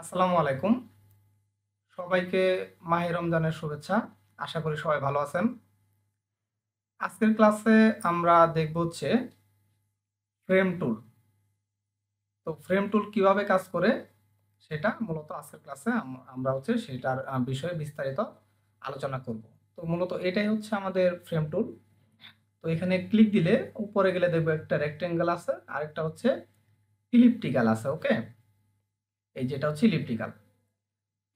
আসসালামু আলাইকুম। সবাইকে মাহে রমজানের শুভেচ্ছা। আশা করি সবাই ভালো আছেন। আজকের ক্লাসে আমরা দেখব হচ্ছে ফ্রেম টুল। তো ফ্রেম টুল কিভাবে কাজ করে সেটা মূলত আজকের ক্লাসে আমরা হচ্ছে সেটার বিষয়ে বিস্তারিত আলোচনা করব। তো মূলত এটাই হচ্ছে আমাদের ফ্রেম টুল। তো এখানে ক্লিক দিলে উপরে গেলে দেখব একটা রেক্টেঙ্গেল আছে, আরেকটা হচ্ছে ইলিপ্টিক্যাল আছে। ওকে, এই যেটা হচ্ছে ইলিপ্টিক্যাল।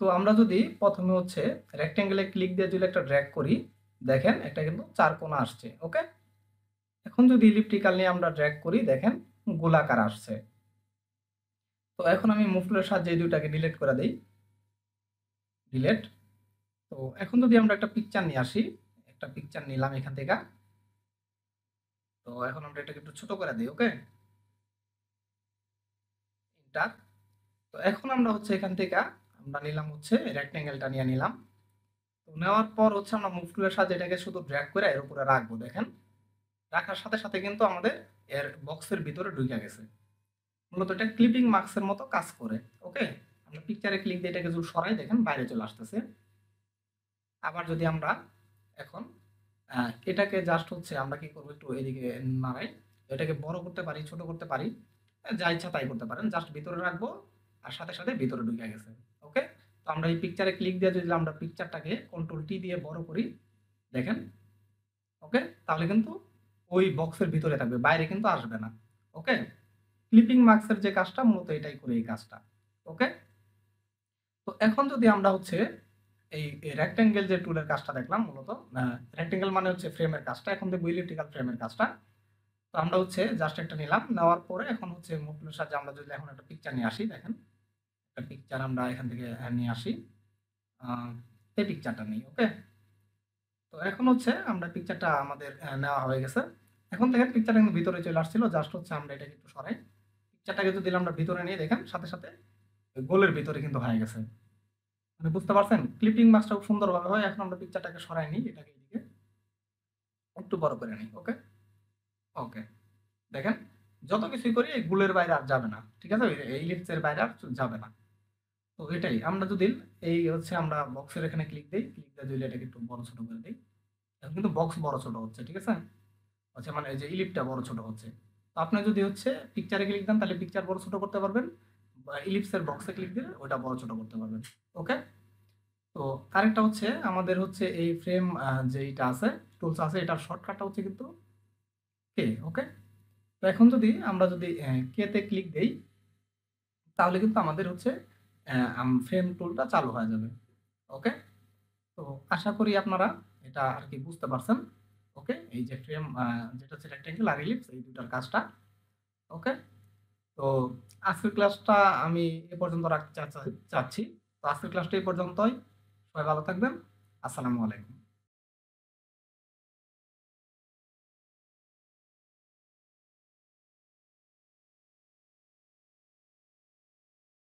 তো আমরা যদি প্রথমে হচ্ছে রেক্টেঙ্গেলে ক্লিক দিয়ে যদি একটা ড্র্যাগ করি, দেখেন একটা কিন্তু চার কোণা আসছে। ওকে, এখন যদি ইলিপ্টিক্যাল নিয়ে আমরা ড্র্যাগ করি, দেখেন গোলাকার আসছে। তো এখন আমি মুভ টুলের সাহায্যে এই দুইটাকে ডিলিট করে দিই, ডিলিট। তো এখন যদি আমরা একটা পিকচার নিয়ে আসি, একটা পিকচার নিলাম এখান থেকে। তো এখন আমরা এটাকে একটু ছোট করে দিই। ওকে, ইন্টার। তো এখন আমরা হচ্ছে এখান থেকে আমরা নিলাম হচ্ছে রেক্টেঙ্গেলটা নিয়ে নিলাম। তো নেওয়ার পর হচ্ছে আমরা মুভ টুলের সাহায্যে এটাকে শুধু ড্র্যাগ করে এর উপরে রাখবো। দেখেন রাখার সাথে সাথে কিন্তু আমাদের এর বক্সের ভিতরে ঢুকে গেছে। মূলত এটা ক্লিপিং মার্কসের মতো কাজ করে। ওকে, আমরা পিকচারে ক্লিক দিয়ে এটাকে যদি সরাই, দেখেন বাইরে চলে আসতেছে। আবার যদি আমরা এখন এটাকে জাস্ট হচ্ছে আমরা কি করবো, একটু এদিকে নাড়াই, এটাকে বড় করতে পারি, ছোট করতে পারি, যা ইচ্ছা তাই করতে পারেন। জাস্ট ভিতরে রাখবো আর সাথে সাথে ভিতরে ঢুকে গেছে। ওকে, তো আমরা এই পিকচারে ক্লিক দিয়ে যদি আমরা পিকচারটাকে কন্ট্রোল টি দিয়ে বড় করি, দেখেন। ওকে, তাহলে কিন্তু ওই বক্সের ভিতরে থাকবে, বাইরে কিন্তু আসবে না। ওকে, ক্লিপিং মার্কসের যে কাজটা মূলত এটাই করে, এই কাজটা। ওকে, তো এখন যদি আমরা হচ্ছে এই রেক্টেঙ্গেল যে টুলের কাজটা দেখলাম, মূলত রেক্টেঙ্গেল মানে হচ্ছে ফ্রেমের কাজটা, এখন দেখবো ইলিপ্টিক্যাল ফ্রেমের কাজটা। তো আমরা হচ্ছে জাস্ট একটা নিলাম, নেওয়ার পরে এখন হচ্ছে মুভ টুলের সাহায্যে আমরা যদি এখন একটা পিকচার নিয়ে আসি, দেখেন একটা পিকচার আমরা এখান থেকে নিয়ে আসি, এই পিকচারটা নিই। ওকে, তো এখন হচ্ছে আমরা পিকচারটা আমাদের নেওয়া হয়ে গেছে। এখন দেখেন পিকচারটা কিন্তু ভিতরে চলে আসছিল, জাস্ট হচ্ছে আমরা এটাকে একটু সরাই, পিকচারটাকে যদি আমরা ভিতরে নিয়ে, দেখেন সাথে সাথে গোলের ভিতরে কিন্তু হয়ে গেছে। মানে বুঝতে পারছেন ক্লিপিং মার্কসটা খুব সুন্দরভাবে হয়। এখন আমরা পিকচারটাকে সরাই নিই, এটাকে এদিকে একটু বড় করে নিই। ওকে, ওকে, দেখেন যত কিছুই করি এই গোলের বাইরে আর যাবে না। ঠিক আছে, এই ইলিপসের বাইরে আর যাবে না। তো এটাই আমরা যদি এই হচ্ছে আমরা বক্সের এখানে ক্লিক দিই, ক্লিক দিয়ে দিলে এটাকে একটু বড় ছোট করে দিই, এখন কিন্তু বক্স বড় ছোট হচ্ছে। ঠিক আছে, আচ্ছা মানে এই যে ইলিপটা বড় ছোট হচ্ছে। তো আপনি যদি হচ্ছে পিকচারে ক্লিক দেন, তাহলে পিকচার বড় ছোট করতে পারবেন, বা ইলিপসের বক্সে ক্লিক দিলে ওটা বড় ছোট করতে পারবেন। ওকে, তো আরেকটা হচ্ছে আমাদের হচ্ছে এই ফ্রেম যেইটা আছে, টুলস আছে, এটার শর্টকাটটা হচ্ছে কিন্তু কে। ওকে, তো এখন যদি আমরা যদি কে তে ক্লিক দেই, তাহলে কিন্তু আমাদের হচ্ছে ফ্রেম টুলটা চালু হয়ে যাবে। ওকে, তো আশা করি আপনারা এটা আর কি বুঝতে পারছেন। ওকে, এই যে ফ্রেম যেটা হচ্ছে রেক্টেঙ্গেল আর ইলিপস, এই দুটার কাজটা। ওকে, তো আজকের ক্লাসটা আমি এ পর্যন্ত রাখতে চাচ্ছি। তো আজকের ক্লাসটা এই পর্যন্তই। সবাই ভালো থাকবেন। আসসালামু আলাইকুম।